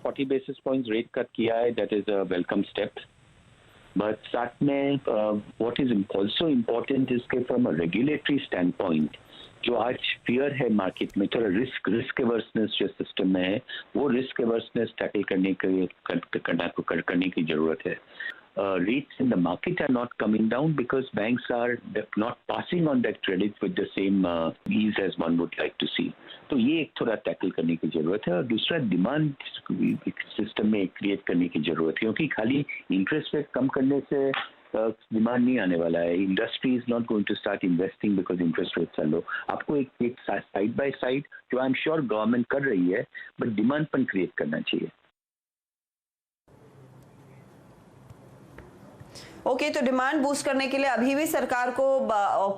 40 basis points rate cut किया है, that is a welcome step. But साथ में what is also important is के from a regulatory standpoint, जो आज फियर है मार्केट में, थोड़ा रिस्क एवर्सनेस जो सिस्टम में है, वो रिस्क एवर्सनेस टैकल करने की जरूरत है। Rates in the market are not coming down because banks are not passing on that credit with the same ease as one would like to see. तो ये एक थोड़ा टैकल करने की जरूरत है। और दूसरा डिमांड सिस्टम में क्रिएट करने की जरूरत है, क्योंकि खाली इंटरेस्ट रेट कम करने से डिमांड नहीं आने वाला है। Industry is not going to start investing because interest rates are low. आपको एक साइड बाय साइड, जो आई एम श्योर गवर्नमेंट कर रही है, बट डिमांड पर क्रिएट करना चाहिए। ओके, तो डिमांड बूस्ट करने के लिए अभी भी सरकार को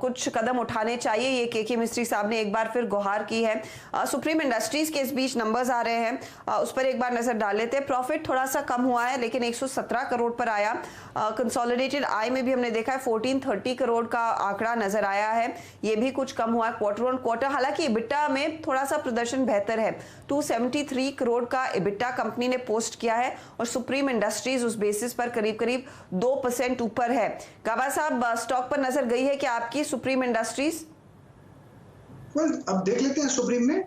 कुछ कदम उठाने चाहिए, ये के मिस्त्री साहब ने एक बार फिर गुहार की है। सुप्रीम इंडस्ट्रीज के इस बीच नंबर्स आ रहे हैं, उस पर एक बार नजर डाल लेते हैं। प्रॉफिट थोड़ा सा कम हुआ है, लेकिन 117 करोड़ पर आया। कंसोलिडेटेड आय में भी हमने देखा है 1430 करोड़ का आंकड़ा नजर आया है, ये भी कुछ कम हुआ है क्वार्टर ऑन क्वार्टर। हालांकि इबिटा में थोड़ा सा प्रदर्शन बेहतर है, 273 करोड़ का इबिटा कंपनी ने पोस्ट किया है, और सुप्रीम इंडस्ट्रीज उस बेसिस पर करीब करीब 2% ऊपर है। गाबा साहब, स्टॉक पर नजर गई है कि आपकी सुप्रीम इंडस्ट्रीज? अब देख लेते हैं सुप्रीम में।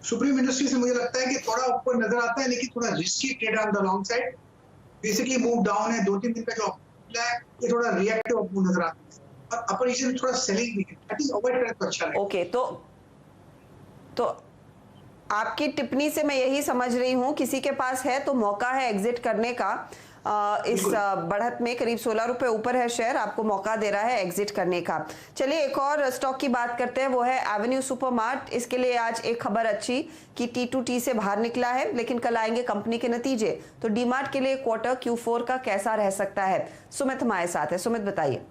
सुप्रीम इंडस्ट्रीज से मुझे लगता है कि थोड़ा ऊपर नजर आता है, लेकिन थोड़ा risky trade on the long side. Basically move down है, 2-3 दिन का जो है ये थोड़ा रिएक्टिव अप नजर आता है, और अपोजिशन में थोड़ा सेलिंग भी है, दैट इज अवॉइड करें तो अच्छा है। ओके, तो आपकी टिप्पणी से मैं यही समझ रही हूं, किसी के पास है तो मौका है एग्जिट करने का। इस बढ़त में करीब 16 रुपए ऊपर है शेयर, आपको मौका दे रहा है एग्जिट करने का। चलिए एक और स्टॉक की बात करते हैं, वो है एवेन्यू सुपरमार्ट। इसके लिए आज एक खबर अच्छी कि T2T से बाहर निकला है, लेकिन कल आएंगे कंपनी के नतीजे। तो डीमार्ट के लिए क्वार्टर Q4 का कैसा रह सकता है? सुमित हमारे साथ है, सुमित बताइए।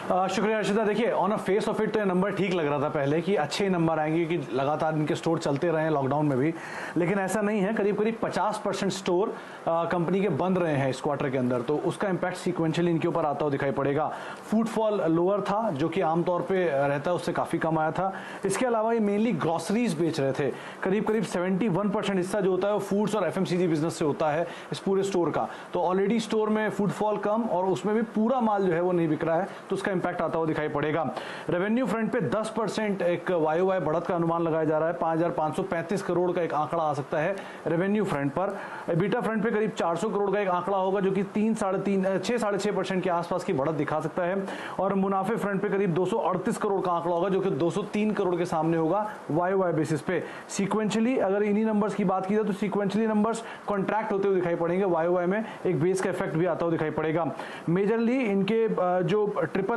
शुक्रिया अर्शिता। देखिए, on a face of it तो ये नंबर ठीक लग रहा था पहले कि अच्छे ही नंबर आएंगे, कि लगातार इनके स्टोर चलते रहे हैं लॉकडाउन में भी, लेकिन ऐसा नहीं है। करीब करीब 50% स्टोर कंपनी के बंद रहे हैं इस क्वार्टर के अंदर, तो उसका इम्पैक्ट सीक्वेंशियली इनके ऊपर आता हुआ दिखाई पड़ेगा। फुटफॉल लोअर था, जो कि आमतौर पर रहता है, उससे काफ़ी कम आया था। इसके अलावा ये मेनली ग्रॉसरीज बेच रहे थे। करीब करीब 71% हिस्सा जो होता है वो फूड्स और FMCG बिजनेस से होता है इस पूरे स्टोर का। तो ऑलरेडी स्टोर में फुटफॉल कम, और उसमें भी पूरा माल जो है वो नहीं बिक रहा है, तो उसका इंपैक्ट आता हुआ दिखाई पड़ेगा। रेवेन्यू फ्रंट पे 10% एक YOY बढ़त का अनुमान लगाया जा रहा है। 5535 करोड़ का एक आंकड़ा आ सकता है रेवेन्यू फ्रंट पर। एबिटा फ्रंट पे करीब 400 करोड़ का एक आंकड़ा होगा, जो कि 6.5% के आसपास की बढ़त दिखा सकता है। और मुनाफे फ्रंट पे करीब 238 करोड़ का आंकड़ा होगा, जो कि 203 करोड़ के सामने होगा YOY बेसिस पे। सीक्वेंशियली अगर इन्हीं नंबर्स की बात की जाए तो सीक्वेंशियली नंबर्स कॉन्ट्रैक्ट होते हुए दिखाई पड़ेंगे। YOY में एक बेस का इफेक्ट भी आता हुआ दिखाई पड़ेगा। मेजरली इनके जो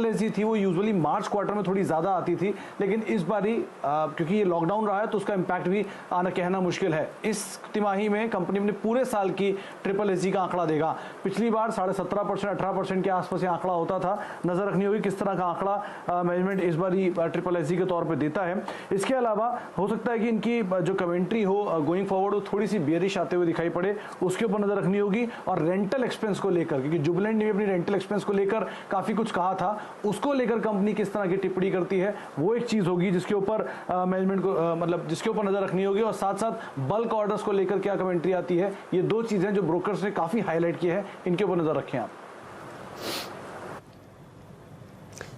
SSSG थी वो यूजुअली मार्च क्वार्टर में थोड़ी ज्यादा आती थी, लेकिन इस बारी क्योंकि ये लॉकडाउन रहा है तो उसका इंपैक्ट भी आना कहना मुश्किल है। इस तिमाही में कंपनी ने पूरे साल की SSSG का आंकड़ा देगा। पिछली बार 17.5% 18% के आसपास ये आंकड़ा होता था। नजर रखनी होगी किस तरह का आंकड़ा मैनेजमेंट इस बारी SSSG के तौर पर देता है। इसके अलावा हो सकता है कि इनकी जो कमेंट्री हो गोइंग फॉरवर्ड वो थोड़ी सी बेरिश आते हुए दिखाई पड़े, उसके ऊपर नजर रखनी होगी। और रेंटल एक्सपेंस को लेकर, क्योंकि जुबिलेंट ने भी अपनी रेंटल एक्सपेंस को लेकर काफी कुछ कहा था, उसको लेकर कंपनी किस तरह की टिप्पणी करती है वो एक चीज होगी जिसके ऊपर मैनेजमेंट को मतलब जिसके ऊपर नजर रखनी होगी। और साथ साथ बल्क ऑर्डर्स को लेकर क्या कमेंट्री आती है, ये दो चीजें जो ब्रोकर्स ने काफी हाईलाइट की है, इनके ऊपर नजर रखें आप।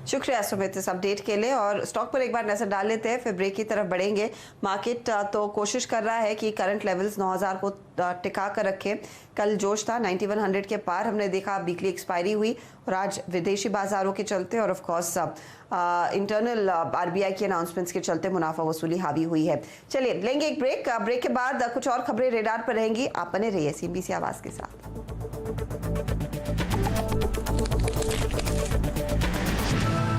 शुक्रिया सुमित इस अपडेट के लिए। और स्टॉक पर एक बार नजर डाल लेते हैं, फिर ब्रेक की तरफ बढ़ेंगे। मार्केट तो कोशिश कर रहा है कि करंट लेवल्स 9000 को टिका कर रखे। कल जोश था 9100 के पार, हमने देखा वीकली एक्सपायरी हुई, और आज विदेशी बाजारों के चलते और ऑफ कोर्स इंटरनल RBI के अनाउंसमेंट्स के चलते मुनाफा वसूली हावी हुई है। चलिए लेंगे एक ब्रेक। ब्रेक के बाद कुछ और खबरें रेडार पर रहेंगी। आप बने रहिए CNBC आवाज के साथ।